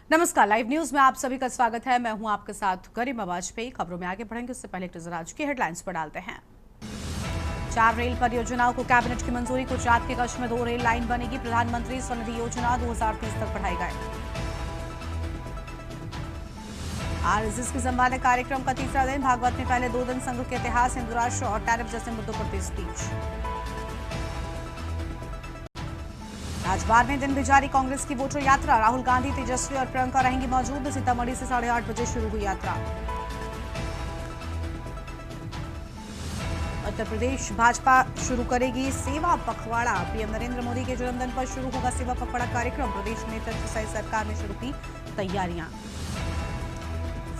नमस्कार, live news में आप सभी का स्वागत है। मैं हूं आपके साथ गरिमा वाजपेयी। खबरों में आगे बढ़ेंगे उससे पहले एक नजर आज की हेडलाइंस पर डालते हैं। 4 रेल परियोजनाओं को कैबिनेट की मंजूरी। गुजरात के कच्छ में 2 रेल लाइन बनेगी। प्रधानमंत्री स्वनिधि योजना 2030 तक बढ़ाई गई। आरएसएस की सम्मानित कार्यक्रम का तीसरा दिन। भागवत में पहले 2 दिन संघ के इतिहास, हिंदू राष्ट्र और टैरिफ जैसे मुद्दों पर दी स्पीच। राजबार में दिन भी जारी कांग्रेस की वोटर यात्रा। राहुल गांधी, तेजस्वी और प्रियंका रहेंगी मौजूद। सीतामढ़ी से 8:30 बजे शुरू हुई यात्रा। उत्तर प्रदेश भाजपा शुरू करेगी सेवा पखवाड़ा। पीएम नरेंद्र मोदी के जन्मदिन पर शुरू होगा सेवा पखवाड़ा कार्यक्रम। प्रदेश नेतृत्व सहित सरकार ने शुरू की तैयारियां।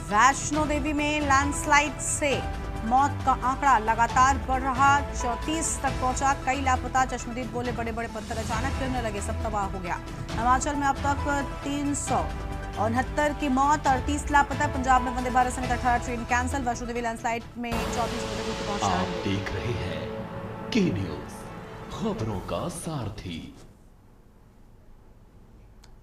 वैष्णो देवी में लैंडस्लाइड से मौत का आंकड़ा लगातार बढ़ रहा, 34 तक पहुंचा। कई लापता। चश्मदीद बोले बड़े बड़े पत्थर अचानक गिरने लगे, सब तबाह हो गया। हिमाचल में अब तक 369 की मौत, 38 लापता। पंजाब में वंदे भारत समेत 18 train cancel. Vaishno Devi landslide में 34 लोगों को पहुंचा। आप देख रहे हैं के न्यूज, खबरों का सारथी।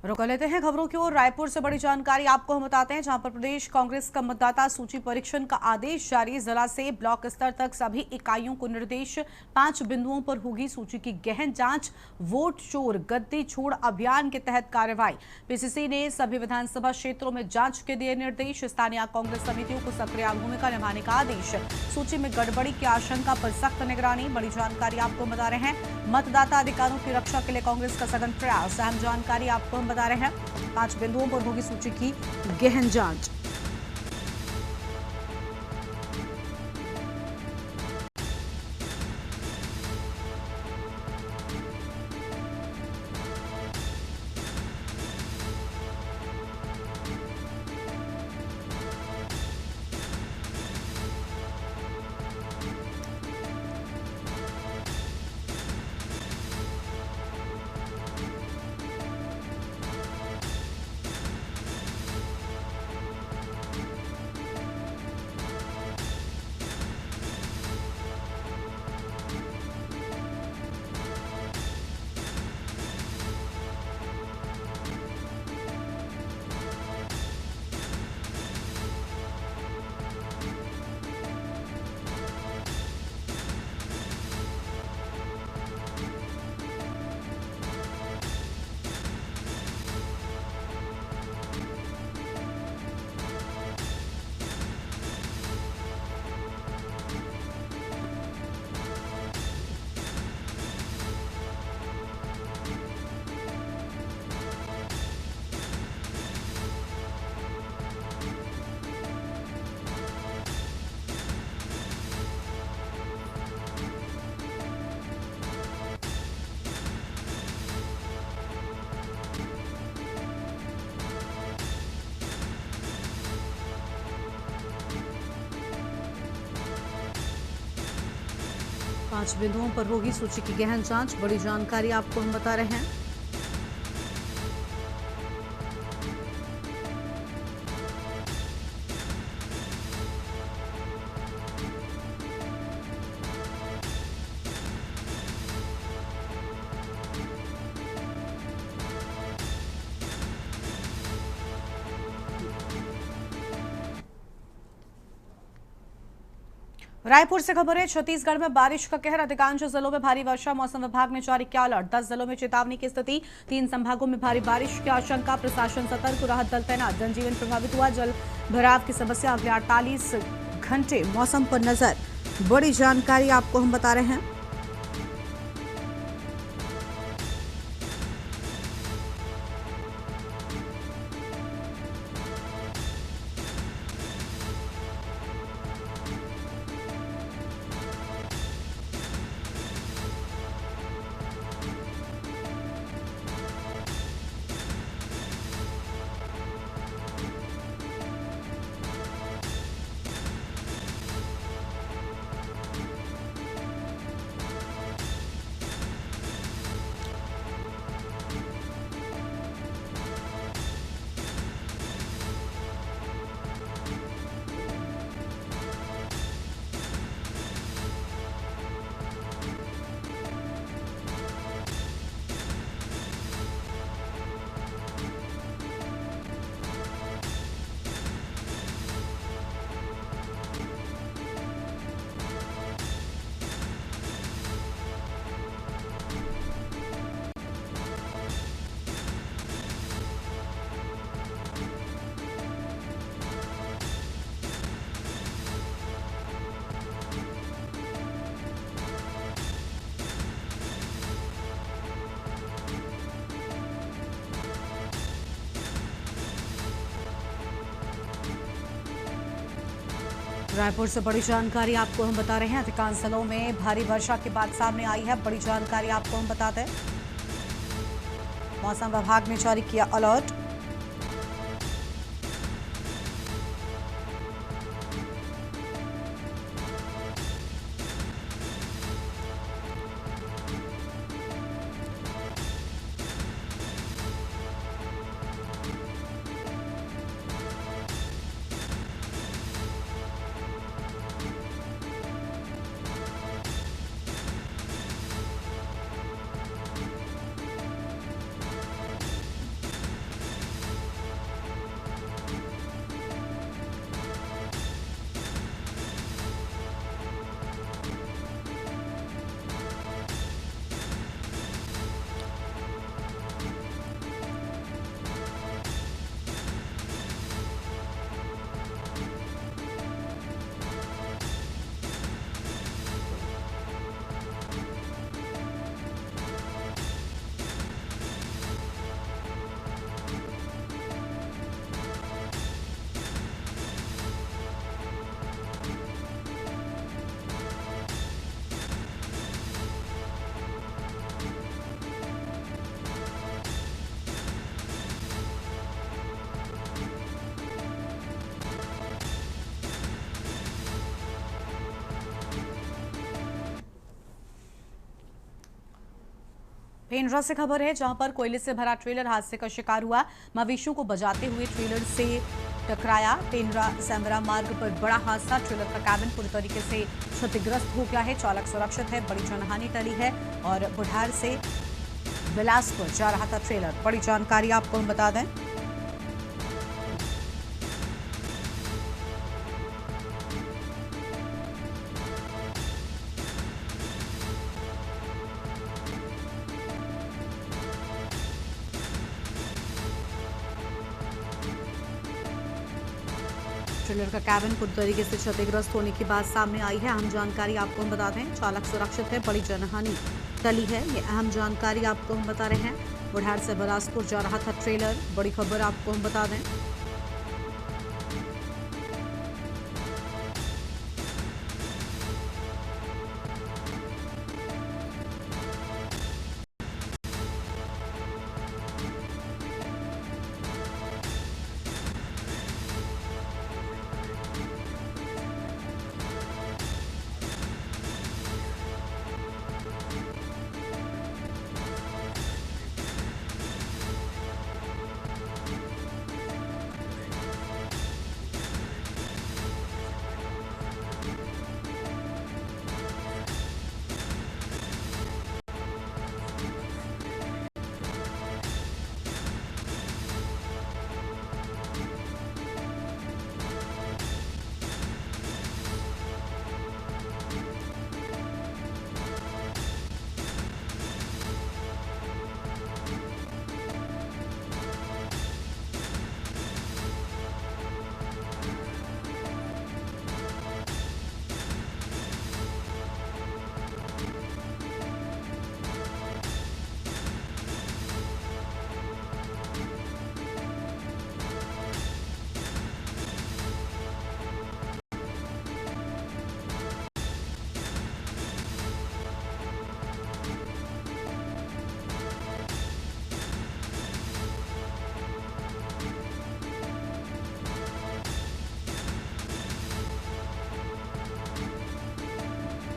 रुक लेते हैं खबरों की ओर। रायपुर से बड़ी जानकारी आपको हम बताते हैं, जहां पर प्रदेश कांग्रेस का मतदाता सूची परीक्षण का आदेश जारी। जिला से ब्लॉक स्तर तक सभी इकाइयों को निर्देश। 5 बिंदुओं पर होगी सूची की गहन जांच। वोट चोर गद्दी छोड़ अभियान के तहत कार्रवाई। पीसीसी ने सभी विधानसभा क्षेत्रों में जांच के दिए निर्देश। स्थानीय कांग्रेस समितियों को सक्रिय भूमिका निभाने का आदेश। सूची में गड़बड़ी की आशंका पर सख्त निगरानी। बड़ी जानकारी आपको बता रहे हैं। मतदाता अधिकारों की रक्षा के लिए कांग्रेस का सघन प्रयास। अहम जानकारी आपको हम बता रहे हैं। 5 बिंदुओं पर होगी सूची की गहन जांच। पांच बिंदुओं पर होगी सूची की गहन जांच। बड़ी जानकारी आपको हम बता रहे हैं। रायपुर से खबर है। छत्तीसगढ़ में बारिश का कहर। अधिकांश जिलों में भारी वर्षा। मौसम विभाग ने जारी किया अलर्ट। 10 जिलों में चेतावनी की स्थिति। 3 संभागों में भारी बारिश की आशंका। प्रशासन सतर्क, राहत दल तैनात। जनजीवन प्रभावित हुआ। जल भराव की समस्या। अगले 48 घंटे मौसम पर नजर। बड़ी जानकारी आपको हम बता रहे हैं। रायपुर से बड़ी जानकारी आपको हम बता रहे हैं। अधिकांश जिलों में भारी वर्षा के बाद सामने आई है बड़ी जानकारी, आपको हम बताते हैं। मौसम विभाग ने जारी किया अलर्ट। पेंड्रा से खबर है, जहां पर कोयले से भरा ट्रेलर हादसे का शिकार हुआ। मवेशियों को बजाते हुए ट्रेलर से टकराया। पेंड्रा सेमरा मार्ग पर बड़ा हादसा। ट्रेलर का कैबिन पूरी तरीके से क्षतिग्रस्त हो गया है। चालक सुरक्षित है, बड़ी जनहानि टली है। और बुढ़ार से बिलासपुर जा रहा था ट्रेलर। बड़ी जानकारी आपको हम बता दें। ट्रेलर का कैबिन पूरी तरीके से क्षतिग्रस्त होने की बात सामने आई है। अहम जानकारी आपको हम बता दें। चालक सुरक्षित है, बड़ी जनहानि टली है। ये अहम जानकारी आपको हम बता रहे हैं। बुढ़ार से बिलासपुर जा रहा था ट्रेलर। बड़ी खबर आपको हम बता दें।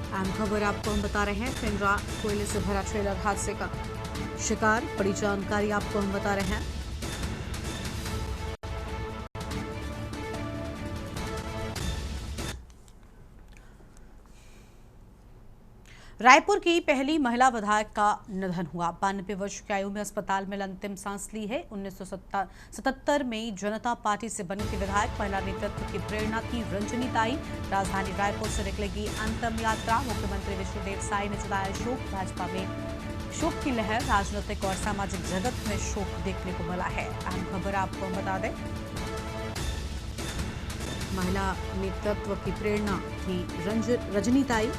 अहम खबर आपको हम बता रहे हैं। पेंड्रा कोयले से भरा ट्रेलर हादसे का शिकार। बड़ी जानकारी आपको हम बता रहे हैं। रायपुर की पहली महिला विधायक का निधन हुआ। 92 वर्ष की आयु में अस्पताल में अंतिम सांस ली है। 1977 में जनता पार्टी से बनी थी विधायक। महिला नेतृत्व की प्रेरणा थी रंजनी ताई। राजधानी रायपुर से निकलेगी अंतिम यात्रा। मुख्यमंत्री विष्णुदेव साई ने जताया शोक। भाजपा में शोक की लहर। राजनीतिक और सामाजिक जगत में शोक देखने को मिला है। अहम खबर आपको बता दें। महिला नेतृत्व की प्रेरणा थी रजनी ताई।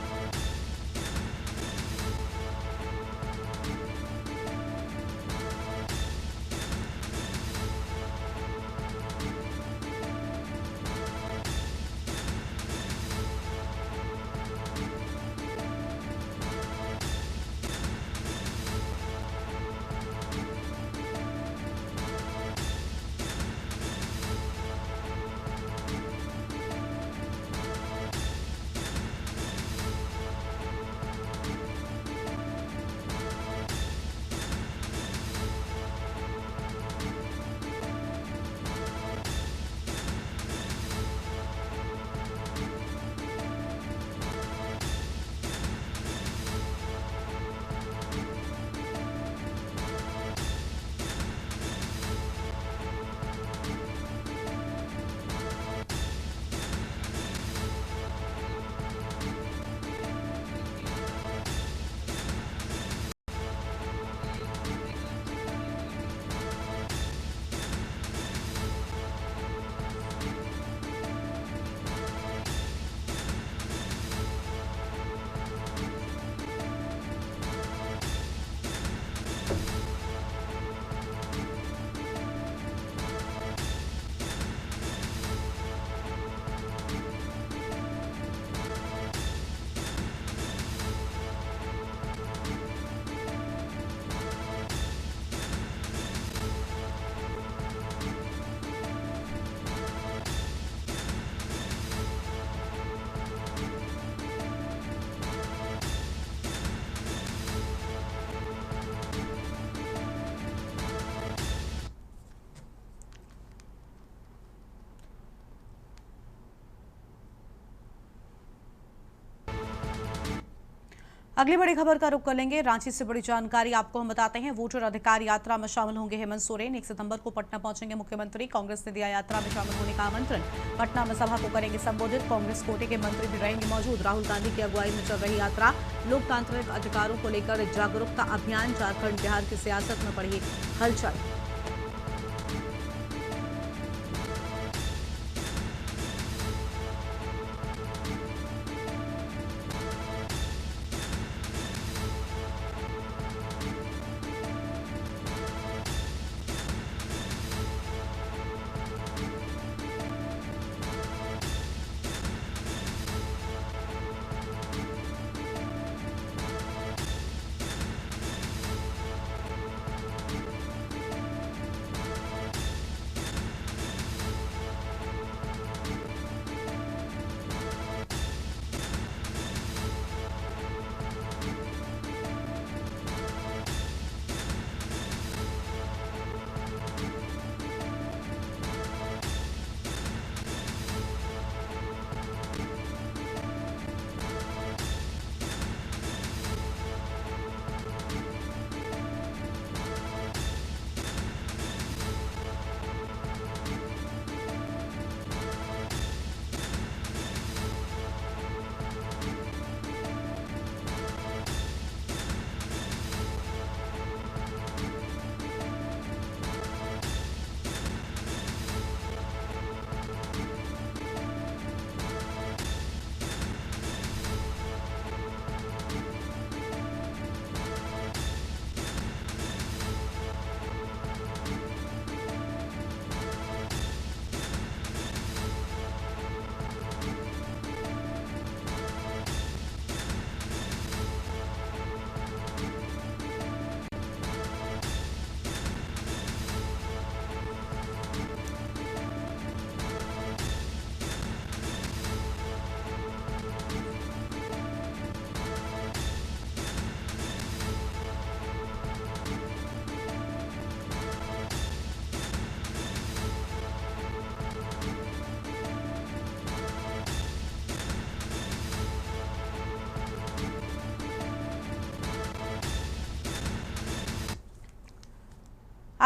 अगली बड़ी खबर का रुख कर लेंगे। रांची से बड़ी जानकारी आपको हम बताते हैं। वोटर अधिकार यात्रा में शामिल होंगे हेमंत सोरेन। 1 सितंबर को पटना पहुंचेंगे मुख्यमंत्री। कांग्रेस ने दिया यात्रा में शामिल होने का आमंत्रण। पटना में सभा को करेंगे संबोधित। कांग्रेस कोटे के मंत्री भी रहेंगे मौजूद। राहुल गांधी की अगुवाई में चल रही यात्रा। लोकतांत्रिक अधिकारों को लेकर जागरूकता अभियान। झारखंड बिहार की सियासत में बढ़ी हलचल।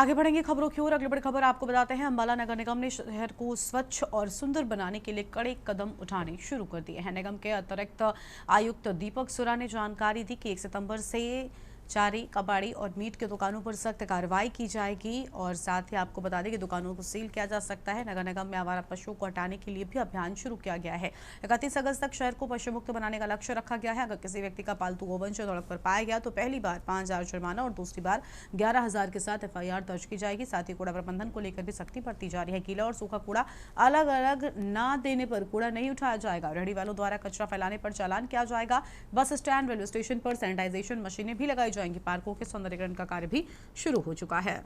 आगे बढ़ेंगे खबरों की ओर। अगली बड़ी खबर आपको बताते हैं। अंबाला नगर निगम ने शहर को स्वच्छ और सुंदर बनाने के लिए कड़े कदम उठाने शुरू कर दिए हैं। निगम के अतिरिक्त आयुक्त दीपक सुरा ने जानकारी दी कि 1 सितंबर से चारी, कबाड़ी और मीट की दुकानों पर सख्त कार्रवाई की जाएगी और साथ ही आपको बता दें कि दुकानों को सील किया जा सकता है। नगर निगम में आवारा पशुओं को हटाने के लिए भी अभियान शुरू किया गया है। 31 अगस्त तक शहर को पशु मुक्त बनाने का लक्ष्य रखा गया है। अगर किसी व्यक्ति का पालतू गोवंश सड़क पर पाया गया तो पहली बार 5,000 जुर्माना और दूसरी बार 11,000 के साथ FIR दर्ज की जाएगी। साथ ही कूड़ा प्रबंधन को लेकर भी सख्ती बरती जा रही है। गीला और सूखा कूड़ा अलग अलग न देने पर कूड़ा नहीं उठाया जाएगा। रेहड़ी वालों द्वारा कचरा फैलाने पर चालान किया जाएगा। बस स्टैंड, रेलवे स्टेशन पर सैनिटाइजेशन मशीनें भी लगाई जाएंगी। पार्कों के सौंदर्यीकरण का कार्य भी शुरू हो चुका है।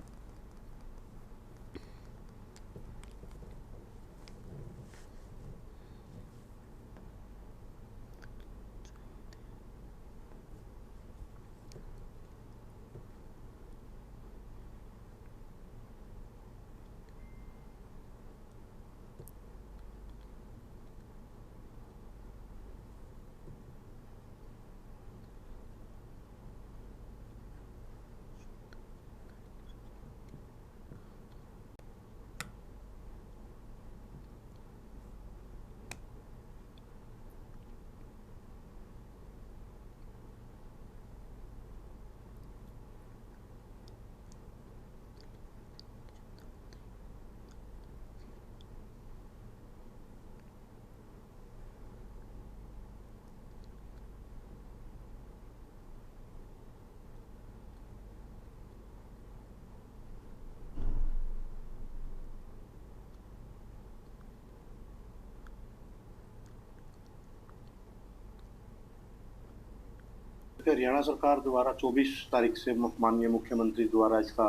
हरियाणा सरकार द्वारा 24 तारीख से माननीय मुख्यमंत्री द्वारा इसका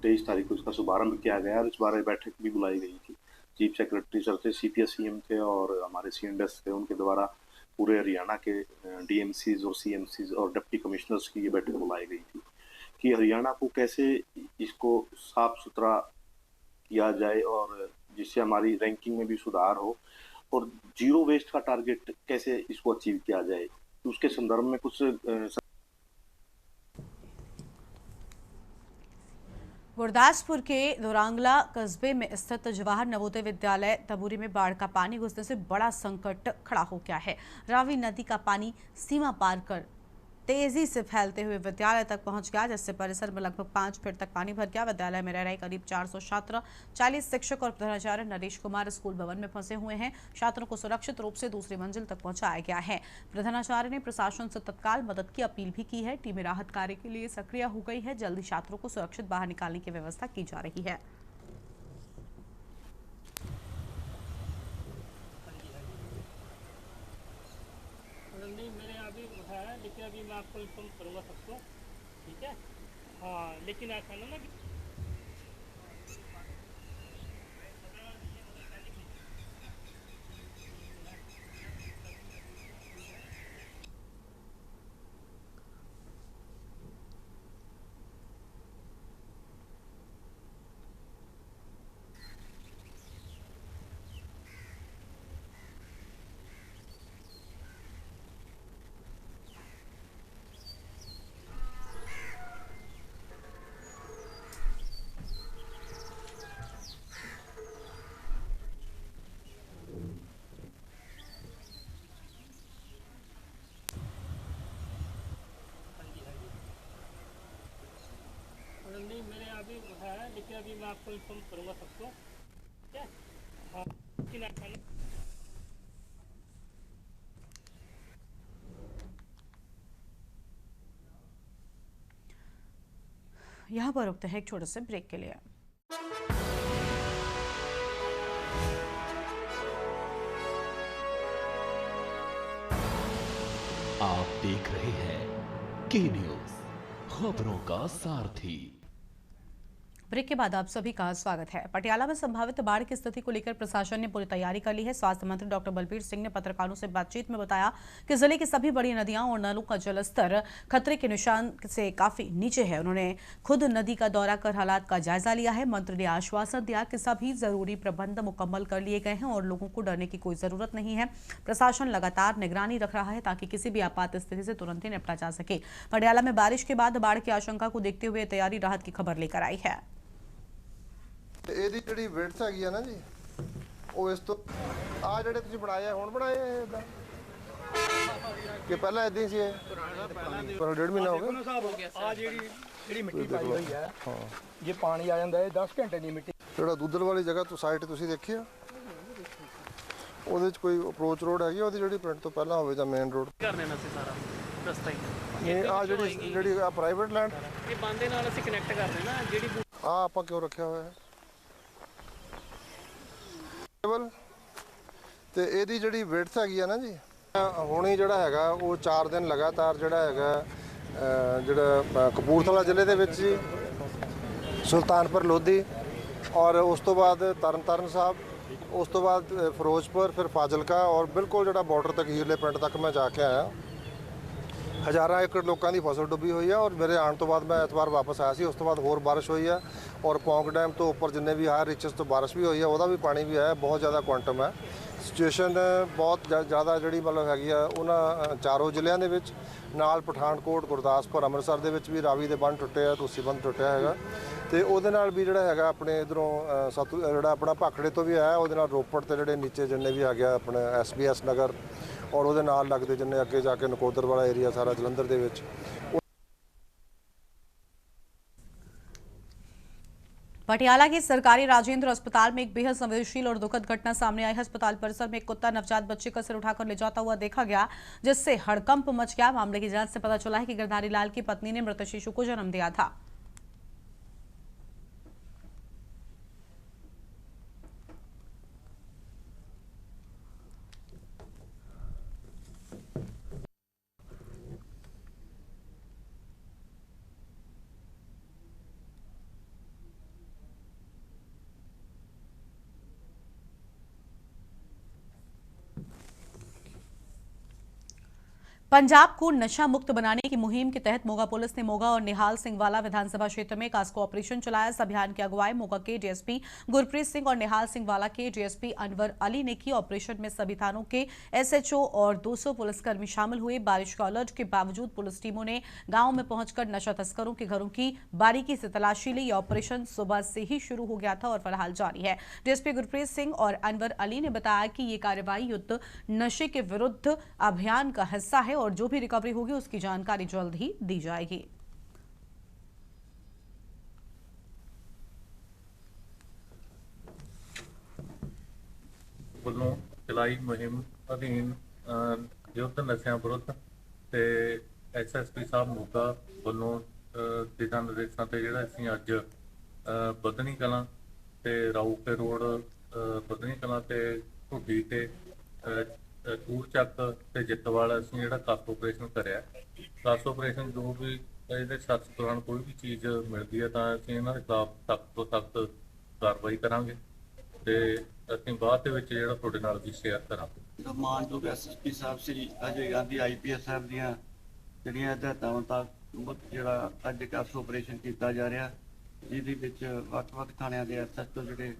23 तारीख को इसका शुभारंभ किया गया और इस बार बैठक भी बुलाई गई थी। चीफ सेक्रेटरी सर थे, CPS CM थे और हमारे CNDS थे, उनके द्वारा पूरे हरियाणा के DMCs और CMCs और डिप्टी कमिश्नर्स की ये बैठक बुलाई गई थी कि हरियाणा को कैसे इसको साफ सुथरा किया जाए और जिससे हमारी रैंकिंग में भी सुधार हो और जीरो वेस्ट का टारगेट कैसे इसको अचीव किया जाए। उसके संदर्भ में कुछ गुरदासपुर के दोरांगला कस्बे में स्थित जवाहर नवोदय विद्यालय तबूरी में बाढ़ का पानी घुसने से बड़ा संकट खड़ा हो गया है। रावी नदी का पानी सीमा पार कर तेजी से फैलते हुए विद्यालय तक पहुंच गया, जिससे परिसर में लगभग 5 फीट तक पानी भर गया। विद्यालय में रह रहे करीब 400 छात्र, 40 शिक्षक और प्रधानाचार्य नरेश कुमार स्कूल भवन में फंसे हुए हैं। छात्रों को सुरक्षित रूप से दूसरी मंजिल तक पहुंचाया गया है। प्रधानाचार्य ने प्रशासन से तत्काल मदद की अपील भी की है। टीमें राहत कार्य के लिए सक्रिय हो गई है। जल्दी छात्रों को सुरक्षित बाहर निकालने की व्यवस्था की जा रही है। नहीं मेरे यहाँ भी है, लेकिन अभी मैं आपको इन्फॉर्म करूँगा सबको, ठीक है। हाँ लेकिन ऐसा ना कि नहीं मेरे यहाँ भी है, लेकिन अभी मैं आपको इन्फॉर्म करूँगा सबको, ठीक है। हाँ लेकिन ऐसा ना यहाँ पर रुकते हैं एक छोटे से ब्रेक के लिए। आप देख रहे हैं के न्यूज, खबरों का सारथी। ब्रेक के बाद आप सभी का स्वागत है। पटियाला में संभावित बाढ़ की स्थिति को लेकर प्रशासन ने पूरी तैयारी कर ली है। स्वास्थ्य मंत्री डॉक्टर बलबीर सिंह ने पत्रकारों से बातचीत में बताया कि जिले की सभी बड़ी नदियां और नालों का जलस्तर खतरे के निशान से काफी नीचे है। उन्होंने खुद नदी का दौरा कर हालात का जायजा लिया है। मंत्री ने आश्वासन दिया कि सभी जरूरी प्रबंध मुकम्मल कर लिए गए हैं और लोगों को डरने की कोई जरूरत नहीं है। प्रशासन लगातार निगरानी रख रहा है ताकि किसी भी आपात स्थिति से तुरंत ही निपटा जा सके। पटियाला में बारिश के बाद बाढ़ की आशंका को देखते हुए तैयारी राहत की खबर लेकर आई है। ਇਹਦੀ ਜਿਹੜੀ ਵਿਡਥ ਹੈਗੀ ਆ ਨਾ ਜੀ, ਉਹ ਇਸ ਤੋਂ ਆ ਜਿਹੜੇ ਤੁਸੀਂ ਬਣਾਏ ਆ ਹੁਣ ਬਣਾਏ ਆ ਇਦਾਂ ਕਿ ਪਹਿਲਾਂ ਇਦਾਂ ਹੀ ਸੀ ਇਹ ਪਰ 1.5 ਮਹੀਨਾ ਹੋ ਗਿਆ ਆ ਜਿਹੜੀ ਮਿੱਟੀ ਪਾਈ ਹੋਈ ਹੈ, ਜੇ ਪਾਣੀ ਆ ਜਾਂਦਾ ਇਹ 10 ਘੰਟੇ ਦੀ ਮਿੱਟੀ। ਜਿਹੜਾ ਦੁੱਧਲ ਵਾਲੀ ਜਗ੍ਹਾ ਤੋਂ ਸਾਈਟ ਤੁਸੀਂ ਦੇਖੀ ਆ, ਉਹਦੇ 'ਚ ਕੋਈ ਅਪਰੋਚ ਰੋਡ ਹੈਗੀ ਉਹਦੀ ਜਿਹੜੀ ਪਿੰਡ ਤੋਂ ਪਹਿਲਾਂ ਹੋਵੇ ਜਾਂ ਮੇਨ ਰੋਡ ਕਰ ਦੇਣਾ ਸੀ ਸਾਰਾ ਰਸਤਾ ਹੀ। ਇਹ ਆ ਜਿਹੜੀ ਆ ਪ੍ਰਾਈਵੇਟ ਲੈਂਡ ਇਹ ਬੰਦੇ ਨਾਲ ਅਸੀਂ ਕਨੈਕਟ ਕਰ ਦੇਣਾ। ਜਿਹੜੀ ਆ ਆਪਾਂ ਕਿਉਂ ਰੱਖਿਆ ਹੋਇਆ ਹੈ ਤੇ ਇਹਦੀ ਜਿਹੜੀ ਵਿਡਥ ਹੈਗੀ ਆ ਨਾ ਜੀ, ਹੁਣੀ ਜਿਹੜਾ ਹੈਗਾ ਉਹ 4 ਦਿਨ ਲਗਾਤਾਰ ਜਿਹੜਾ ਹੈਗਾ ਜਿਹੜਾ ਕਪੂਰਥਲਾ ਜ਼ਿਲ੍ਹੇ ਦੇ ਵਿੱਚ ਜੀ, ਸੁਲਤਾਨਪੁਰ ਲੋਧੀ ਔਰ ਉਸ ਤੋਂ ਬਾਅਦ ਤਰਨਤਾਰਨ ਸਾਹਿਬ, ਉਸ ਤੋਂ ਬਾਅਦ ਫਿਰੋਜ਼ਪੁਰ, ਫਿਰ ਫਾਜ਼ਿਲਕਾ ਔਰ ਬਿਲਕੁਲ ਜਿਹੜਾ ਬਾਰਡਰ ਤੱਕ ਹੀਰਲੇ ਪਿੰਡ ਤੱਕ ਮੈਂ ਜਾ ਕੇ ਆਇਆ। ਹਜ਼ਾਰਾਂ ਏਕੜ ਲੋਕਾਂ ਦੀ ਫਸਲ ਡੁੱਬੀ ਹੋਈ ਹੈ ਔਰ ਮੇਰੇ ਆਉਣ ਤੋਂ ਬਾਅਦ ਮੈਂ ਐਤਵਾਰ ਵਾਪਸ ਆਇਆ ਸੀ। ਉਸ ਤੋਂ ਬਾਅਦ ਹੋਰ ਬਾਰਿਸ਼ ਹੋਈ ਹੈ ਔਰ ਪੌਂਗ ਡੈਮ ਤੋਂ ਉੱਪਰ ਜਿੰਨੇ ਵੀ ਹਾਇਰ ਰੀਚਸ ਤੋਂ ਬਾਰਿਸ਼ ਵੀ ਹੋਈ ਹੈ, ਉਹਦਾ ਵੀ ਪਾਣੀ ਵੀ ਆਇਆ। ਬਹੁਤ ਜ਼ਿਆਦਾ ਕੁਆਂਟਮ ਹੈ। ਸਿਚੁਏਸ਼ਨ ਬਹੁਤ ਜ਼ਿਆਦਾ ਜਿਹੜੀ ਮਤਲਬ ਹੈਗੀ ਆ ਉਹਨਾਂ ਚਾਰੋਂ ਜ਼ਿਲ੍ਹਿਆਂ ਦੇ ਵਿੱਚ, ਨਾਲ ਪਠਾਨਕੋਟ, ਗੁਰਦਾਸਪੁਰ, ਅੰਮ੍ਰਿਤਸਰ ਦੇ ਵਿੱਚ ਵੀ ਰਾਵੀ ਦੇ ਬੰਨ੍ਹ ਟੁੱਟੇ ਆ, ਤੁਸੀਂ ਬੰਨ੍ਹ ਟੁੱਟਿਆ ਹੈਗਾ ਤੇ ਉਹਦੇ ਨਾਲ ਵੀ ਜਿਹੜਾ ਹੈਗਾ ਆਪਣੇ ਇਧਰੋਂ ਜਿਹੜਾ ਆਪਣਾ ਭਾਖੜੇ ਤੋਂ ਵੀ ਆਇਆ, ਉਹਦੇ ਨਾਲ ਰੋਪੜ ਤੇ ਜਿਹੜੇ ਨੀਚੇ ਜਿੰਨੇ ਵੀ ਆ ਗਿਆ ਆਪਣੇ SBS ਨਗਰ ਔਰ ਉਹਦੇ ਨਾਲ ਲੱਗਦੇ ਜਿੰਨੇ ਅੱਗੇ ਜਾ ਕੇ ਨਕੋਦਰ ਵਾਲਾ ਏਰੀਆ ਸਾਰਾ ਜਲੰਧਰ ਦੇ ਵਿੱਚ। पटियाला के सरकारी राजेंद्र अस्पताल में एक बेहद संवेदनशील और दुखद घटना सामने आई है। अस्पताल परिसर में एक कुत्ता नवजात बच्चे का सिर उठाकर ले जाता हुआ देखा गया, जिससे हड़कंप मच गया। मामले की जांच से पता चला है कि गिरधारी लाल की पत्नी ने मृत शिशु को जन्म दिया था। पंजाब को नशा मुक्त बनाने की मुहिम के तहत मोगा पुलिस ने मोगा और निहाल सिंह वाला विधानसभा क्षेत्र में कास्को ऑपरेशन चलाया। इस अभियान की अगुवाई मोगा के डीएसपी गुरप्रीत सिंह और निहाल सिंह वाला के डीएसपी अनवर अली ने की। ऑपरेशन में सभी थानों के एसएचओ और 200 पुलिसकर्मी शामिल हुए। बारिश का अलर्ट के बावजूद पुलिस टीमों ने गांव में पहुंचकर नशा तस्करों के घरों की बारीकी से तलाशी ली। ऑपरेशन सुबह से ही शुरू हो गया था और फिलहाल जारी है। डीएसपी गुरप्रीत सिंह और अनवर अली ने बताया कि ये कार्रवाई युद्ध नशे के विरुद्ध अभियान का हिस्सा है और जो भी रिकवरी होगी उसकी जानकारी जल्द ही दी जाएगी। ਵੱਲੋਂ ਚਲਾਈ ਮੁਹਿੰਮ ਅਧੀਨ ਯੁੱਧ ਨਸ਼ਿਆਂ ਵਿਰੁੱਧ ਤੇ ਐਸਐਸਪੀ ਸਾਹਿਬ ਮੋਗਾ ਵੱਲੋਂ ਦਿਸ਼ਾ ਨਿਰਦੇਸ਼ਾਂ ਤੇ ਜਿਹੜਾ ਅਸੀਂ ਅੱਜ ਬਦਨੀ ਕਲਾਂ ਤੇ ਰਾਊਕੇ ਰੋਡ ਬਦਨੀ ਕਲਾਂ ਤੇ ਢੁੱਡੀ ਤੇ ਚੱਕ ਤੇ ਜਿੱਤਵਾਲ ਅਸੀਂ ਜਿਹੜਾ ਕਾਸ ਆਪਰੇਸ਼ਨ ਕਰਿਆ। ਕਾਸ ਆਪਰੇਸ਼ਨ ਜੋ ਵੀ ਇਹਦੇ ਸਰਚ ਦੌਰਾਨ ਕੋਈ ਵੀ ਚੀਜ਼ ਮਿਲਦੀ ਹੈ ਤਾਂ ਅਸੀਂ ਇਹਨਾਂ ਦੇ ਖਿਲਾਫ ਸਖਤ ਤੋਂ ਸਖਤ ਕਾਰਵਾਈ ਕਰਾਂਗੇ ਤੇ ਅਸੀਂ ਬਾਅਦ ਦੇ ਵਿੱਚ ਜਿਹੜਾ ਤੁਹਾਡੇ ਨਾਲ ਵੀ ਸ਼ੇਅਰ ਕਰਾਂਗੇ। ਮਾਨਯੋਗ ਐਸਐਸਪੀ ਸਾਹਿਬ ਸ੍ਰੀ ਅਜੇ ਗਾਂਧੀ ਆਈਪੀਐਸ ਸਾਹਿਬ ਦੀਆਂ ਜਿਹੜੀਆਂ ਹਦਾਇਤਾਂ ਮੁਤਾਬਕ ਜਿਹੜਾ ਅੱਜ ਕਾਸ ਆਪਰੇਸ਼ਨ ਕੀਤਾ ਜਾ ਰਿਹਾ, ਜਿਹਦੇ ਵਿੱਚ ਵੱਖ-ਵੱਖ ਥਾਣਿਆਂ ਦੇ ਐਸਐਚਓ ਜਿਹੜੇ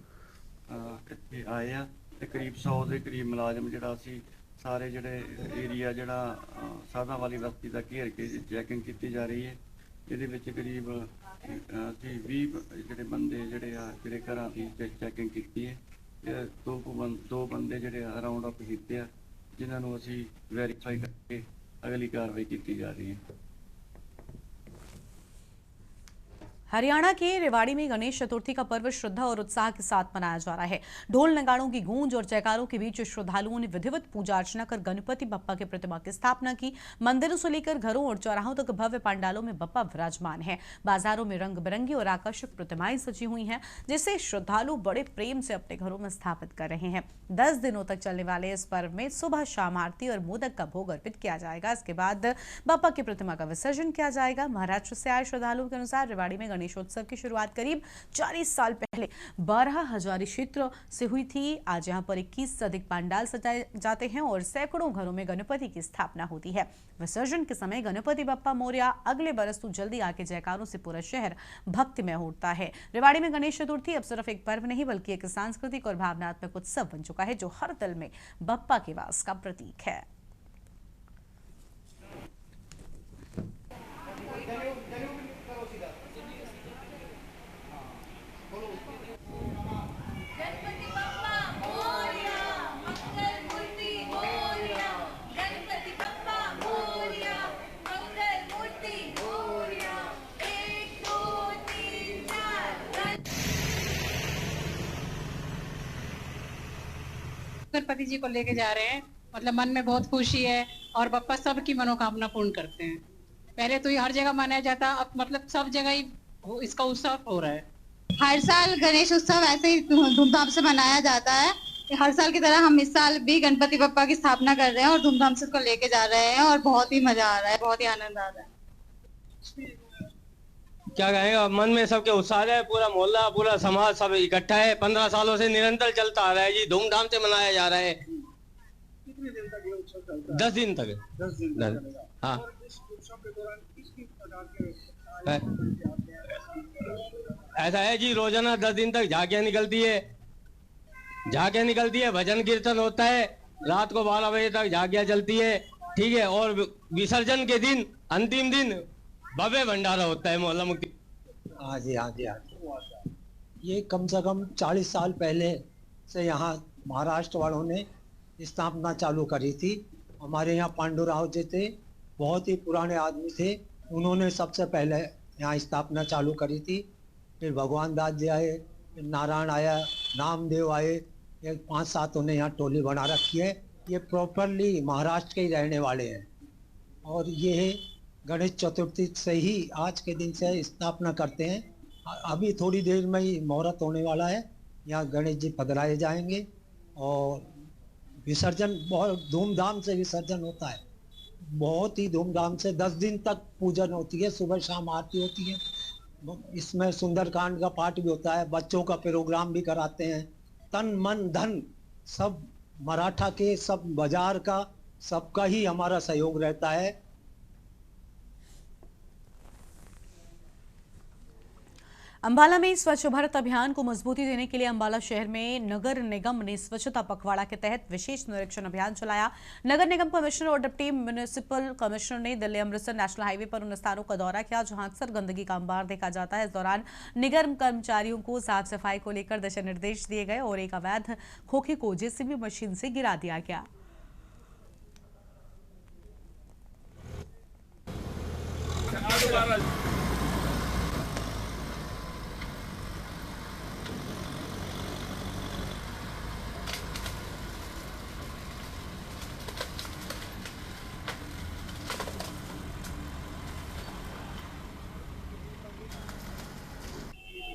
ਇੱਥੇ ਆਏ ਆ ਤੇ ਕਰੀਬ 100 ਦੇ ਕਰੀਬ ਮੁਲਾਜ਼ਮ ਜਿਹੜਾ ਅਸੀਂ ਸਾਰੇ ਜਿਹੜੇ ਏਰੀਆ ਜਿਹੜਾ ਸਾਧਾਂ ਵਾਲੀ ਬਸਤੀ ਦਾ ਘੇਰ ਕੇ ਚੈਕਿੰਗ ਕੀਤੀ ਜਾ ਰਹੀ ਹੈ। ਇਹਦੇ ਵਿੱਚ ਕਰੀਬ ਅਸੀਂ 20 ਜਿਹੜੇ ਬੰਦੇ ਜਿਹੜੇ ਆ ਜਿਹੜੇ ਘਰਾਂ ਦੀ ਚੈਕਿੰਗ ਕੀਤੀ ਹੈ। ਦੋ ਬੰਦੇ ਜਿਹੜੇ ਰਾਉਂਡ ਅਪ ਕੀਤੇ ਆ, ਜਿਨ੍ਹਾਂ ਨੂੰ ਅਸੀਂ ਵੈਰੀਫਾਈ ਕਰਕੇ ਅਗਲੀ ਕਾਰਵਾਈ ਕੀਤੀ ਜਾ ਰਹੀ ਹੈ। हरियाणा के रेवाड़ी में गणेश चतुर्थी का पर्व श्रद्धा और उत्साह के साथ मनाया जा रहा है। ढोल नगाड़ों की गूंज और जयकारों के बीच श्रद्धालुओं ने विधिवत पूजा अर्चना कर गणपति बप्पा की प्रतिमा की स्थापना की। मंदिरों से लेकर घरों और चौराहों तक भव्य पंडालों में बप्पा विराजमान है। बाजारों में रंग बिरंगी और आकर्षक प्रतिमाएं सजी हुई हैं, जिसे श्रद्धालु बड़े प्रेम से अपने घरों में स्थापित कर रहे हैं। 10 दिनों तक चलने वाले इस पर्व में सुबह शाम आरती और मोदक का भोग अर्पित किया जाएगा। इसके बाद बप्पा की प्रतिमा का विसर्जन किया जाएगा। महाराष्ट्र से आए श्रद्धालुओं के अनुसार रेवाड़ी में गणेशोत्सव की शुरुआत करीब 40 साल पहले 12 हजारी क्षेत्र से हुई थी। आज यहां पर 21 से अधिक पंडाल सजाए जाते हैं और सैकड़ों घरों में गणपति की स्थापना होती है। विसर्जन के समय गणपति बप्पा मोरया, अगले बरस तू जल्दी आके जयकारों से पूरा शहर भक्तिमय होता है। रेवाड़ी में गणेश चतुर्थी अब सिर्फ एक पर्व नहीं बल्कि एक सांस्कृतिक और भावनात्मक उत्सव बन चुका है, जो हर दिल में बप्पा के वास का प्रतीक है। गणपति जी को लेके जा रहे हैं, मतलब मन में बहुत खुशी है और बप्पा सबकी मनोकामना पूर्ण करते हैं। पहले तो ये हर जगह मनाया जाता, अब मतलब सब जगह ही इसका उत्सव हो रहा है। हर साल गणेश उत्सव ऐसे ही धूमधाम से मनाया जाता है। हर साल की तरह हम इस साल भी गणपति बप्पा की स्थापना कर रहे हैं और धूमधाम से उसको लेके जा रहे हैं और बहुत ही मजा आ रहा है, बहुत ही आनंद आ रहा है। क्या कहेंगे, मन में सबके उत्साह है। पूरा मोहल्ला, पूरा समाज सब इकट्ठा है। 15 सालों से निरंतर चलता आ रहा है जी, धूमधाम से मनाया जा रहा है। 10 दिन तक। 10 दिन। हाँ, ऐसा है जी, रोजाना 10 दिन तक झांकियां निकलती है, भजन कीर्तन होता है। रात को 12 बजे तक झांकियां चलती है, ठीक है। और विसर्जन के दिन, अंतिम दिन भव्य भंडारा होता है मोहल्ला मुक्ति। हाँ जी। ये कम से कम 40 साल पहले से यहाँ महाराष्ट्र वालों ने स्थापना चालू करी थी। हमारे यहाँ पांडुराव जी थे, बहुत ही पुराने आदमी थे, उन्होंने सबसे पहले यहाँ स्थापना चालू करी थी। फिर भगवान दास जी आए, फिर नारायण आया, नामदेव आए, ये 5-7 उन्हें यहाँ टोली बना रखी है। ये प्रॉपरली महाराष्ट्र के ही रहने वाले हैं और ये गणेश चतुर्थी से ही आज के दिन से स्थापना करते हैं। अभी थोड़ी देर में ही मुहूर्त होने वाला है, यहाँ गणेश जी पधराए जाएंगे और विसर्जन बहुत धूमधाम से विसर्जन होता है, बहुत ही धूमधाम से। 10 दिन तक पूजन होती है, सुबह शाम आरती होती है। इसमें सुंदरकांड का पाठ भी होता है, बच्चों का प्रोग्राम भी कराते हैं। तन मन धन सब मराठा के, सब बाजार का सबका ही हमारा सहयोग रहता है। अंबाला में स्वच्छ भारत अभियान को मजबूती देने के लिए अंबाला शहर में नगर निगम ने स्वच्छता पखवाड़ा के तहत विशेष निरीक्षण अभियान चलाया। नगर निगम कमिश्नर और डिप्टी म्युनिसिपल कमिश्नर ने दिल्ली अमृतसर नेशनल हाईवे पर उन स्थानों का दौरा किया जहां अक्सर गंदगी का अंबार देखा जाता है। इस दौरान निगम कर्मचारियों को साफ सफाई को लेकर दिशा निर्देश दिए गए और एक अवैध खोखे को जेसीबी मशीन से गिरा दिया गया।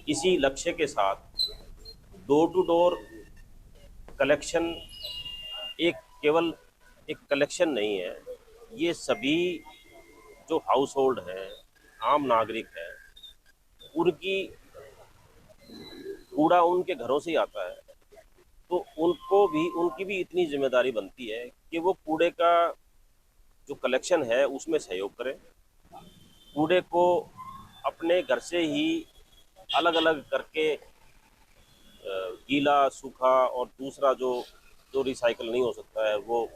इसी लक्ष्य के साथ डोर टू डोर कलेक्शन केवल एक कलेक्शन नहीं है, ये सभी जो हाउस होल्ड है, आम नागरिक है, उनकी कूड़ा उनके घरों से ही आता है, तो उनकी भी इतनी जिम्मेदारी बनती है कि वो कूड़े का जो कलेक्शन है उसमें सहयोग करें। कूड़े को अपने घर से ही अलग अलग करके गीला, सूखा और दूसरा जो रिसाइकल नहीं हो सकता है वो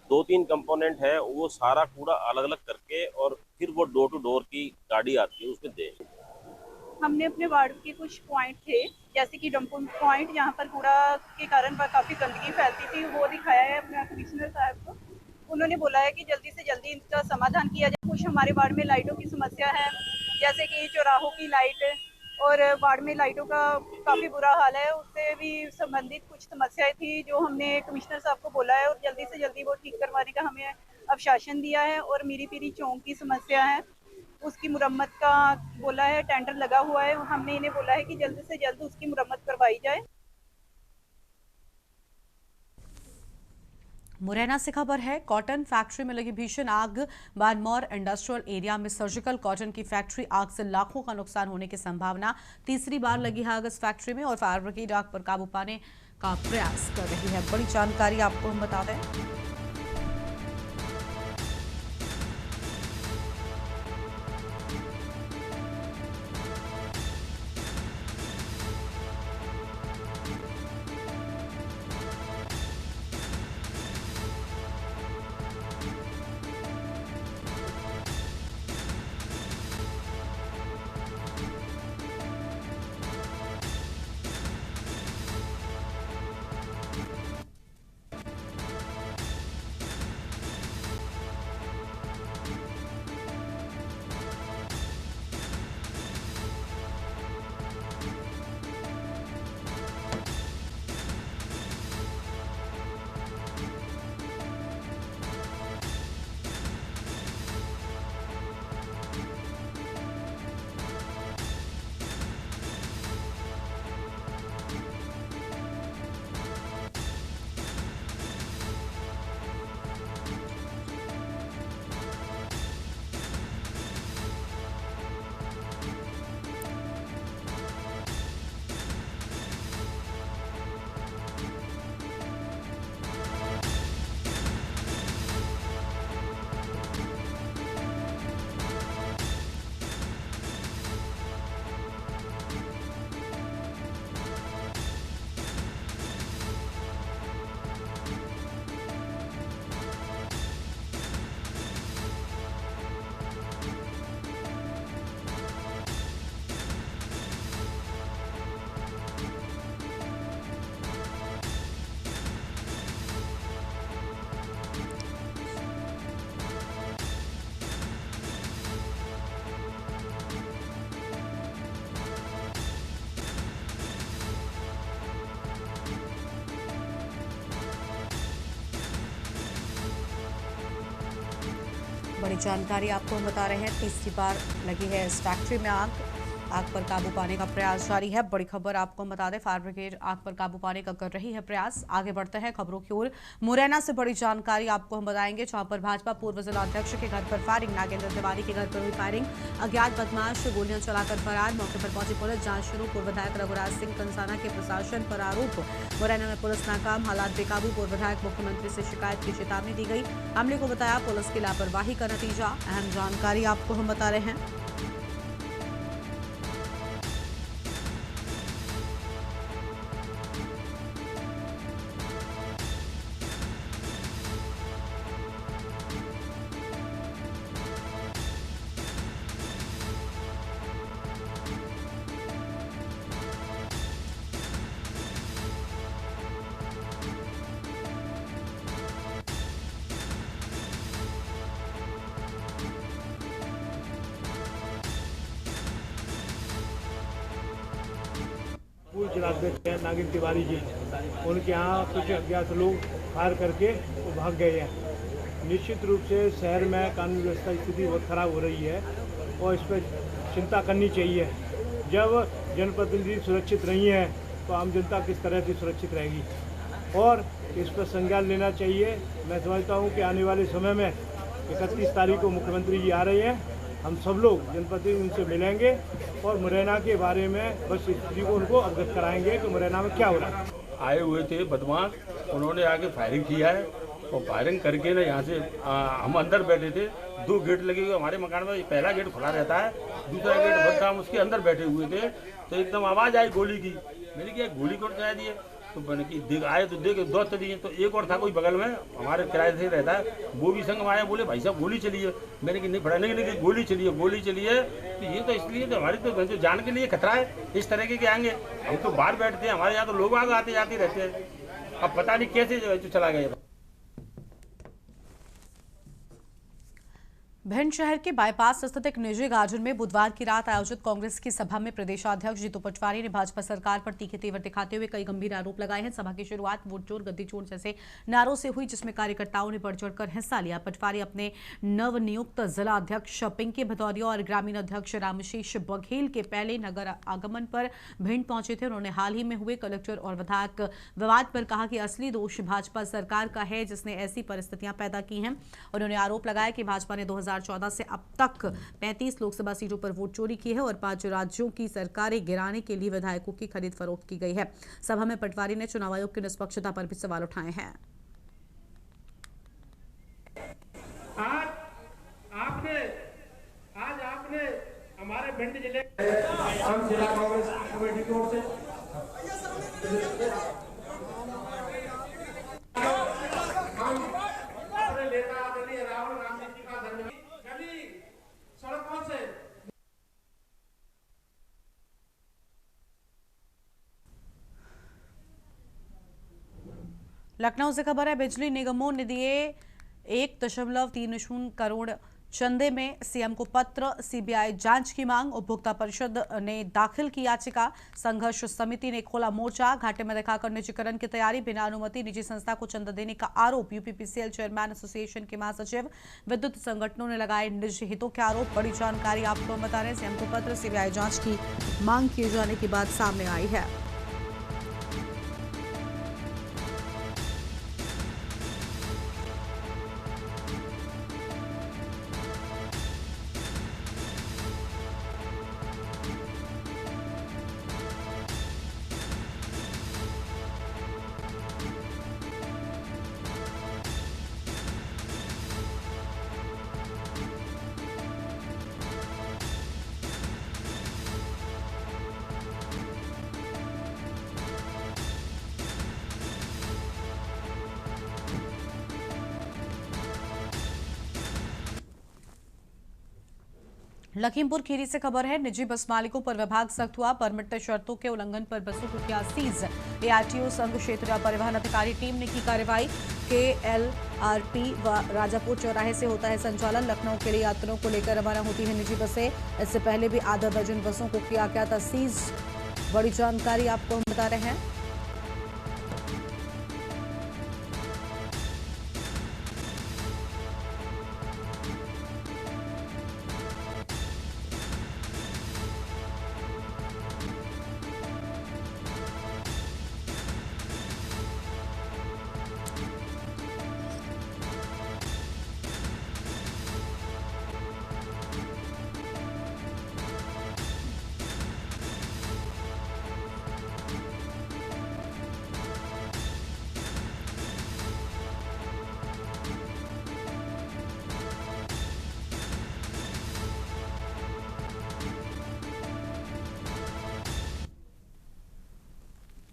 2-3 कंपोनेंट है, वो सारा कूड़ा अलग अलग करके और फिर वो डोर टू डोर की गाड़ी आती है उसमें दे। हमने अपने वार्ड के कुछ पॉइंट थे, जैसे कि डंपिंग पॉइंट जहाँ पर कूड़ा के कारण काफ़ी गंदगी फैलती थी, वो दिखाया है अपने कमिश्नर साहब को। उन्होंने बोला है कि जल्दी से जल्दी इसका समाधान किया जाए। कुछ हमारे वार्ड में लाइटों की समस्या है, जैसे कि चौराहों की लाइट और वार्ड में लाइटों का काफ़ी बुरा हाल है, उससे भी संबंधित कुछ समस्याएं थी जो हमने कमिश्नर साहब को बोला है और जल्दी से जल्दी वो ठीक करवाने का हमें आश्वासन दिया है। और मीरी पीरी चौक की समस्या है, उसकी मुरम्मत का बोला है, टेंडर लगा हुआ है, हमने इन्हें बोला है कि जल्द से जल्द उसकी मुरम्मत करवाई जाए। मुरैना से खबर है, कॉटन फैक्ट्री में लगी भीषण आग। बानमौर इंडस्ट्रियल एरिया में सर्जिकल कॉटन की फैक्ट्री, आग से लाखों का नुकसान होने की संभावना। तीसरी बार लगी आग इस फैक्ट्री में और फायर ब्रिगेड आग पर काबू पाने का प्रयास कर रही है। बड़ी जानकारी आपको हम बता दें। बड़ी जानकारी आपको हम बता रहे हैं, तीसरी बार लगी है इस फैक्ट्री में आग। आग पर काबू पाने का प्रयास जारी है। बड़ी खबर आपको बता दें, फायर ब्रिगेड आग पर काबू पाने का कर रही है प्रयास। आगे बढ़ते हैं खबरों की ओर। मुरैना से बड़ी जानकारी आपको हम बताएंगे, जहां पर भाजपा पूर्व जिलाध्यक्ष के घर पर फायरिंग, नागेंद्र तिवारी के घर पर हुई फायरिंग, अज्ञात बदमाश गोलियां चलाकर फरार। मौके पर पहुंची पुलिस, जांच शुरू। पूर्व विधायक रघुराज सिंह कंसाना के प्रशासन पर आरोप। मुरैना में पुलिस नाकाम, हालात बेकाबू। पूर्व विधायक मुख्यमंत्री से शिकायत की चेतावनी दी गई। हमले को बताया पुलिस की लापरवाही का नतीजा। अहम जानकारी आपको हम बता रहे हैं। पूर्व जिलाध्यक्ष हैं नागेंद्र तिवारी जी, उनके यहाँ कुछ अज्ञात लोग फायर करके वो भाग गए हैं। निश्चित रूप से शहर में कानून व्यवस्था की स्थिति बहुत खराब हो रही है और इस पर चिंता करनी चाहिए। जब जनप्रतिनिधि सुरक्षित नहीं है तो आम जनता किस तरह से सुरक्षित रहेगी, और इस पर संज्ञान लेना चाहिए। मैं समझता हूँ कि आने वाले समय में 31 तारीख को मुख्यमंत्री जी आ रहे हैं। हम सब लोग जनप्रतिनिधि उनसे मिलेंगे और मुरैना के बारे में बस स्थिति को उनको अवगत कराएंगे कि मुरैना में क्या हो रहा है। आए हुए थे बदमाश, उन्होंने आके फायरिंग किया है और फायरिंग करके ना यहाँ से हम अंदर बैठे थे। 2 गेट लगे हुए हमारे मकान में, पहला गेट खुला रहता है, दूसरा गेट बंद था। हम उसके अंदर बैठे हुए थे तो एकदम आवाज़ आई गोली की। मैंने क्या गोली कौन चला दिए, तो मैंने कि आए तो देख दो दिए। तो एक और था कोई बगल में हमारे किराए से रहता है, वो भी संग आया, बोले भाई साहब गोली चली है। मैंने कि नहीं पढ़ा नहीं, गोली चली है, गोली चली है। तो ये तो इसलिए तो हमारी तो जान के लिए खतरा है। इस तरह के आएंगे, हम तो बाहर बैठते हैं, हमारे यहाँ तो लोग आते जाते रहते हैं। अब पता नहीं कैसे चला गया। भिंड शहर के बाईपास स्थित एक निजी गार्डन में बुधवार की रात आयोजित कांग्रेस की सभा में प्रदेशाध्यक्ष जीतू पटवारी ने भाजपा सरकार पर तीखे तेवर दिखाते हुए कई गंभीर आरोप लगाए हैं। सभा की शुरुआत वोट चोर गद्दी चोर जैसे नारों से हुई, जिसमें कार्यकर्ताओं ने बढ़ चढ़कर हिस्सा लिया। पटवारी अपने नवनियुक्त जिला अध्यक्ष पिंकी भदौरिया और ग्रामीण अध्यक्ष रामशीष बघेल के पहले नगर आगमन पर भिंड पहुंचे थे। उन्होंने हाल ही में हुए कलेक्टर और विधायक विवाद पर कहा कि असली दोष भाजपा सरकार का है, जिसने ऐसी परिस्थितियां पैदा की हैं। उन्होंने आरोप लगाया कि भाजपा ने 2014 से अब तक 35 लोकसभा सीटों पर वोट चोरी की है और 5 राज्यों की सरकारें गिराने के लिए विधायकों की खरीद फरोख्त की गई है। सभा में पटवारी ने चुनाव आयोग की निष्पक्षता पर भी सवाल उठाए हैं। आज आपने हमारे भिंड जिले हम जिला कांग्रेस कमेटी की ओर से लखनऊ से खबर है, बिजली निगमों ने दिए 1.30 करोड़ चंदे में सीएम को पत्र, सीबीआई जांच की मांग। उपभोक्ता परिषद ने दाखिल की याचिका, संघर्ष समिति ने खोला मोर्चा। घाटे में दिखाकर निजीकरण की तैयारी, बिना अनुमति निजी संस्था को चंदा देने का आरोप। यूपीपीसीएल चेयरमैन एसोसिएशन के महासचिव, विद्युत संगठनों ने लगाए निजी हितों के आरोप। बड़ी जानकारी आपको बता रहे हैं, सीएम को पत्र, सीबीआई जांच की मांग किए जाने की बात सामने आई है। लखीमपुर खीरी से खबर है, निजी बस मालिकों पर विभाग सख्त हुआ। परमिट शर्तों के उल्लंघन पर बसों को किया सीज। एआरटीओ संघ क्षेत्रीय परिवहन अधिकारी टीम ने की कार्रवाई। KLRP व राजापुर चौराहे से होता है संचालन। लखनऊ के लिए यात्रियों को लेकर रवाना होती है निजी बसें। इससे पहले भी आधा दर्जन बसों को किया गया था सीज। बड़ी जानकारी आपको हम बता रहे हैं।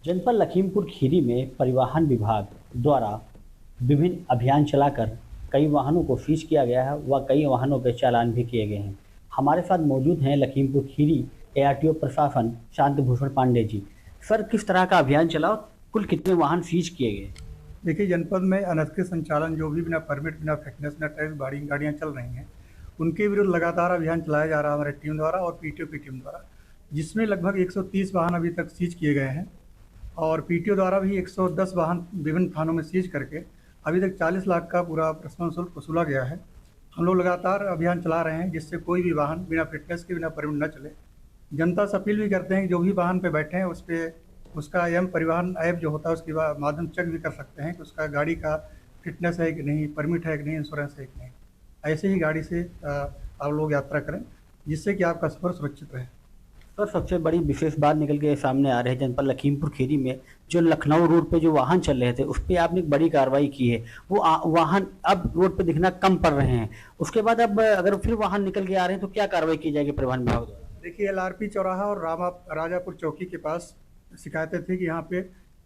जनपद लखीमपुर खीरी में परिवहन विभाग द्वारा विभिन्न अभियान चलाकर कई वाहनों को सीज किया गया है व कई वाहनों के चालान भी किए गए हैं। हमारे साथ मौजूद हैं लखीमपुर खीरी ARTO प्रशासन शांति भूषण पांडे जी। सर, किस तरह का अभियान चला, कुल कितने वाहन सीज किए गए? देखिए, जनपद में अनधिकृत संचालन जो भी बिना परमिट, बिना फिटनेस, बिना टैक्स गाड़ियाँ चल रही हैं, उनके विरुद्ध लगातार अभियान चलाया जा रहा है हमारे टीम द्वारा और PTO की टीम द्वारा, जिसमें लगभग 130 वाहन अभी तक सीज किए गए हैं और PTO द्वारा भी 110 वाहन विभिन्न थानों में सीज करके अभी तक 40 लाख का पूरा प्रशमन शुल्क वसूला गया है। हम लोग लगातार अभियान चला रहे हैं जिससे कोई भी वाहन बिना फिटनेस के, बिना परमिट न चले। जनता से अपील भी करते हैं कि जो भी वाहन पे बैठे हैं उस पर उसका एम परिवहन ऐप जो होता है उसके माध्यम चेक भी कर सकते हैं कि उसका गाड़ी का फिटनेस है कि नहीं, परमिट है कि नहीं, इंश्योरेंस है कि नहीं। ऐसे ही गाड़ी से आप लोग यात्रा करें जिससे कि आपका सफ़र सुरक्षित रहे। सर, सबसे बड़ी विशेष बात निकल के सामने आ रही है जनपद लखीमपुर खीरी में जो लखनऊ रोड पे जो वाहन चल रहे थे उस पर आपने एक बड़ी कार्रवाई की है। वो वाहन अब रोड पे दिखना कम पड़ रहे हैं, उसके बाद अब अगर फिर वाहन निकल के आ रहे हैं तो क्या कार्रवाई की जाएगी परिवहन विभाग द्वारा? देखिए, LRP चौराहा और राजापुर चौकी के पास शिकायतें थी कि यहाँ पे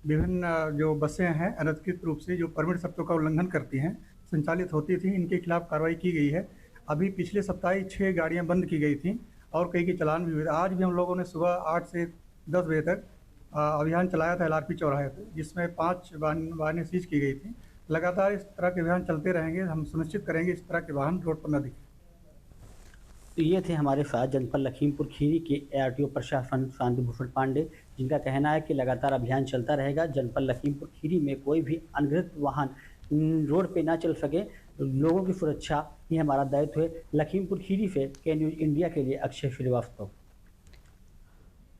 विभिन्न जो बसें हैं अनधिकृत रूप से जो परमिट शर्तों का उल्लंघन करती हैं संचालित होती थी, इनके खिलाफ कार्रवाई की गई है। अभी पिछले सप्ताह ही 6 गाड़ियाँ बंद की गई थी और कई के चालान भी हुए। आज भी हम लोगों ने सुबह 8 से 10 बजे तक अभियान चलाया था LRP चौराहे पर, जिसमें 5 वाहनें सीज की गई थी। लगातार इस तरह के अभियान चलते रहेंगे, हम सुनिश्चित करेंगे इस तरह के वाहन रोड पर न दिखें। तो ये थे हमारे साथ जनपद लखीमपुर खीरी के ARTO प्रशासन शांति भूषण पांडे, जिनका कहना है कि लगातार अभियान चलता रहेगा। जनपद लखीमपुर खीरी में कोई भी अनधिकृत वाहन रोड पे ना चल सके, लोगों की सुरक्षा ही हमारा दायित्व है। लखीमपुर खीरी से के न्यूज़ इंडिया के लिए अक्षय श्रीवास्तव।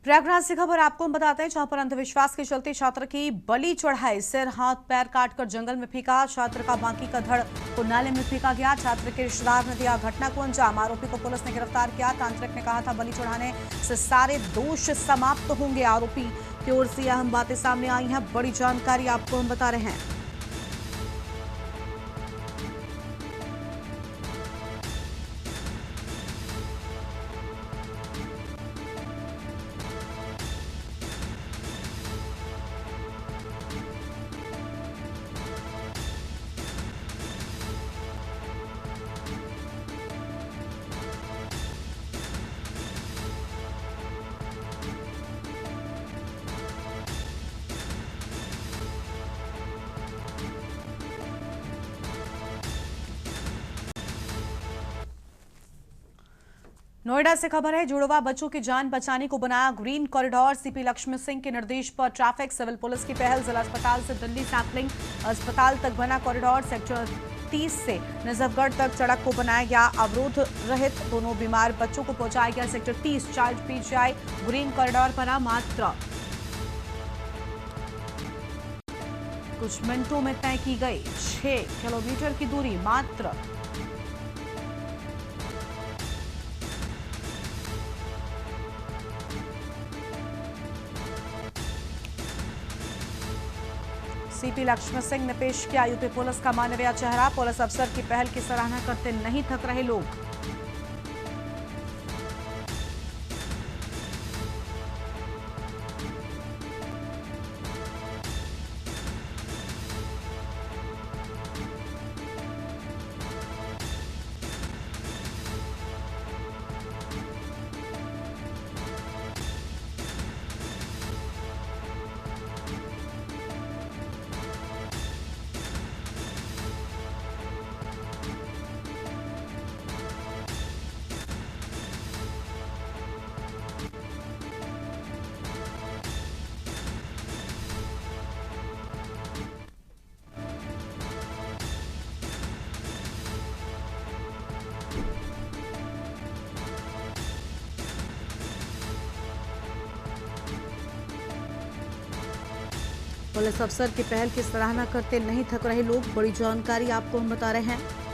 प्रयागराज से खबर आपको हम बताते हैं, जहां पर अंधविश्वास के चलते छात्र की बलि चढ़ाई, सिर हाथ पैर काटकर जंगल में फेंका। छात्र का बाकी का धड़ को नाले में फेंका गया। छात्र के रिश्तेदार ने दिया घटना को अंजाम। आरोपी को पुलिस ने गिरफ्तार किया। तांत्रिक ने कहा था बलि चढ़ाने से सारे दोष समाप्त होंगे। आरोपी की ओर से अहम बातें सामने आई हैं, बड़ी जानकारी आपको हम बता रहे हैं। नोएडा से खबर है, जुड़वा बच्चों की जान बचाने को बनाया green corridor. CP Laxman Singh के निर्देश पर ट्रैफिक सिविल पुलिस की पहल। जिला अस्पताल से दिल्ली सैंपलिंग अस्पताल तक बना कॉरिडोर। सेक्टर 30 से नजफगढ़ तक सड़क को बनाया गया अवरोध रहित। दोनों बीमार बच्चों को पहुंचाया गया sector 30 child PGI। Green corridor बना मात्र कुछ मिनटों में तय की गई 6 किलोमीटर की दूरी। मात्र CP लक्ष्मण सिंह ने पेश किया यूपी पुलिस का मानवीय चेहरा। पुलिस अफसर की पहल की सराहना करते नहीं थक रहे लोग। पुलिस अफसर की पहल की सराहना करते नहीं थक रहे लोग। बड़ी जानकारी आपको हम बता रहे हैं।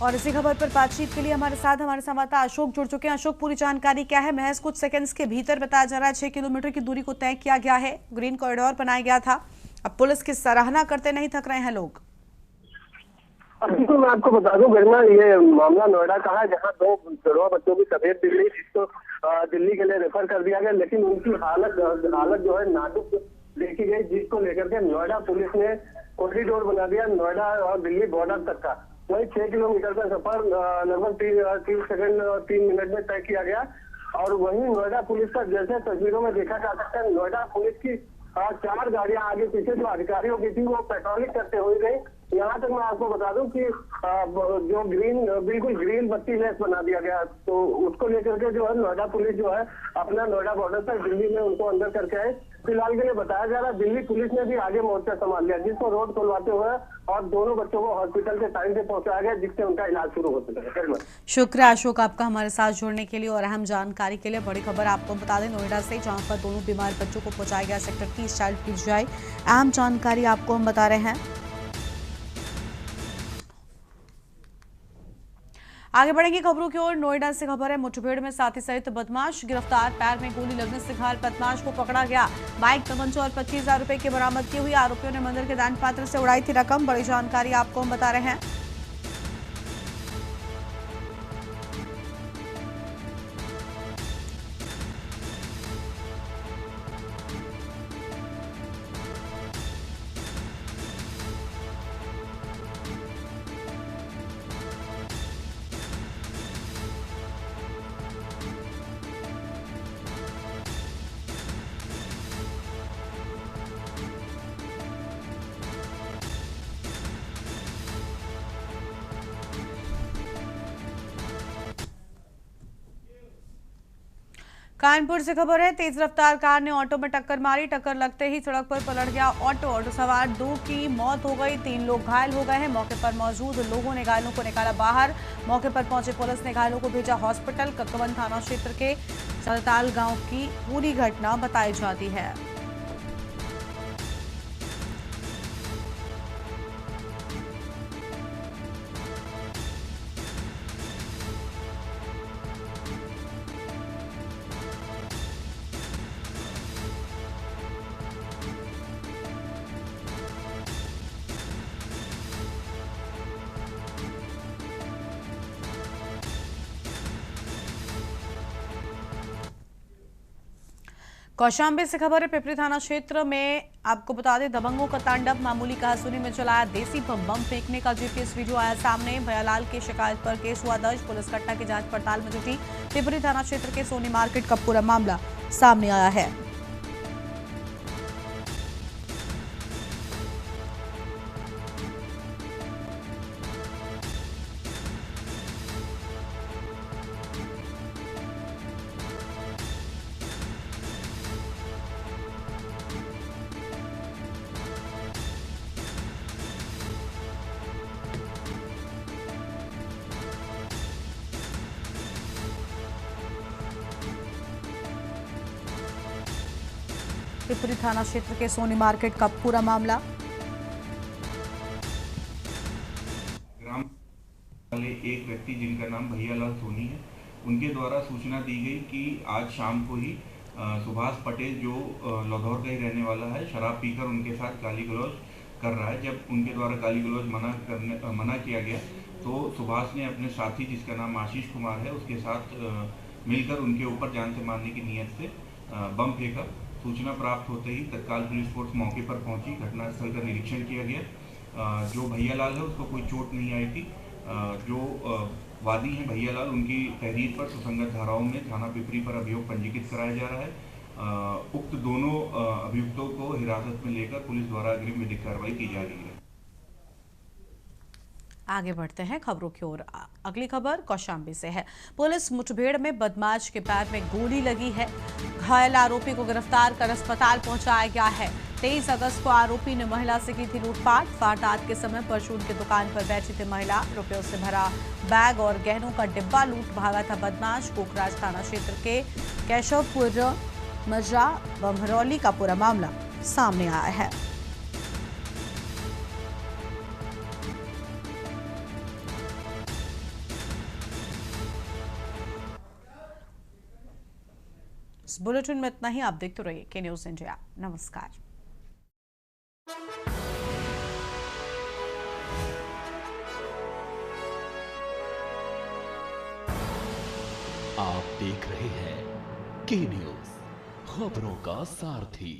और इसी खबर पर बातचीत के लिए हमारे साथ हमारे संवाददाता अशोक जुड़ चुके हैं। अशोक, पूरी जानकारी क्या है? महज कुछ सेकंड्स के भीतर बताया जा रहा है 6 किलोमीटर की दूरी को तय किया गया है, ग्रीन कॉरिडोर बनाया गया था। अब पुलिस की सराहना करते नहीं थक रहे हैं लोग। बिल्कुल, मैं आपको बता दूं गरिमा, ये मामला नोएडा का है, जहां 2 जुड़वा बच्चों की तबीयत बिगड़ी, जिसको दिल्ली के लिए रेफर कर दिया गया, लेकिन उनकी हालत जो है नाजुक देखी गई, जिसको लेकर के नोएडा पुलिस ने कॉरिडोर बना दिया नोएडा और दिल्ली बॉर्डर तक का। वही 6 किलोमीटर का सफर लगभग 3 सेकंड और 3 मिनट में तय किया गया। और वहीं नोएडा पुलिस का जैसे तस्वीरों में देखा जा सकता है, नोएडा पुलिस की 4 गाड़ियां आगे पीछे जो अधिकारियों की थी वो पेट्रोलिंग करते हुए गई। यहाँ तक मैं आपको बता दूं कि जो बिल्कुल ग्रीन बत्ती लेस बना दिया गया, तो उसको लेकर के जो है नोएडा पुलिस जो है अपना नोएडा बॉर्डर तक दिल्ली में उनको अंदर करके आए। फिलहाल के लिए बताया जा रहा है दिल्ली पुलिस ने भी आगे मोर्चा संभाल लिया, जिसको रोड खुलवाते हुए और दोनों बच्चों को हॉस्पिटल के टाइम से पहुंचाया गया, जिससे उनका इलाज शुरू हो सके। शुक्रिया अशोक आपका हमारे साथ जुड़ने के लिए और अहम जानकारी के लिए। बड़ी खबर आपको बता दें नोएडा से, जहां पर दोनों बीमार बच्चों को पहुंचाया गया सेक्टर 30 चाइल्ड पीजीआई। अहम जानकारी आपको हम बता रहे हैं। आगे बढ़ेंगे खबरों की ओर। नोएडा से खबर है, मुठभेड़ में साथी सहित बदमाश गिरफ्तार, पैर में गोली लगने से घायल बदमाश को पकड़ा गया। बाइक, तमंचा और 25,000 रुपए की बरामदगी हुई। आरोपियों ने मंदिर के दान पात्र से उड़ाई थी रकम। बड़ी जानकारी आपको हम बता रहे हैं। कानपुर से खबर है, तेज रफ्तार कार ने ऑटो में टक्कर मारी। टक्कर लगते ही सड़क पर पलट गया ऑटो सवार 2 की मौत हो गई, 3 लोग घायल हो गए हैं। मौके पर मौजूद लोगों ने घायलों को निकाला बाहर। मौके पर पहुंचे पुलिस ने घायलों को भेजा हॉस्पिटल। ककवन थाना क्षेत्र के सलताल गांव की पूरी घटना बताई जाती है। कौशाम्बी से खबर है, पिपरी थाना क्षेत्र में आपको बता दें दबंगों का तांडव। मामूली कहासुनी में चलाया देसी बम फेंकने का जीपीएस वीडियो आया सामने। भैयालाल की शिकायत पर केस हुआ दर्ज। पुलिस घटना की जांच पड़ताल में जुटी। पिपरी थाना क्षेत्र के सोनी मार्केट का पूरा मामला सामने आया है। पिपरी थाना क्षेत्र के सोनी मार्केट का पूरा मामला। ग्राम वाले एक व्यक्ति जिनका नाम भैयालाल सोनी है, उनके द्वारा सूचना दी गई कि आज शाम को ही सुभाष पटेल जो लौधौर का ही रहने वाला है, शराब पीकर उनके साथ गाली गलौज कर रहा है। जब उनके द्वारा गाली गलौज मना किया गया तो सुभाष ने अपने साथी जिसका नाम आशीष कुमार है उसके साथ मिलकर उनके ऊपर जान से मारने की नीयत से बम फेंका। सूचना प्राप्त होते ही तत्काल पुलिस फोर्स मौके पर पहुंची। घटनास्थल का निरीक्षण किया गया। जो भैयालाल है उसको कोई चोट नहीं आई थी। जो वादी हैं भैयालाल, उनकी तहरीर पर सुसंगत धाराओं में थाना पिपरी पर अभियोग पंजीकृत कराया जा रहा है। उक्त दोनों अभियुक्तों को हिरासत में लेकर पुलिस द्वारा अग्रिम विधिक कार्रवाई की जा रही है। आगे बढ़ते हैं खबरों की ओर। अगली खबर कौशाम्बी से है। पुलिस मुठभेड़ में बदमाश के पैर में गोली लगी है। घायल आरोपी को गिरफ्तार कर अस्पताल पहुंचाया गया है। 23 अगस्त को आरोपी ने महिला से की थी लूटपाट। वारदात के समय परचून की दुकान पर बैठी थी महिला। रुपयों से भरा बैग और गहनों का डिब्बा लूट भागा था बदमाश। कोकराज थाना क्षेत्र के केशवपुर मजरा बम्हरौली का पूरा मामला सामने आया है। इस बुलेटिन में इतना ही। आप देखते रहिए के न्यूज इंडिया। नमस्कार। आप देख रहे हैं के न्यूज, खबरों का सारथी।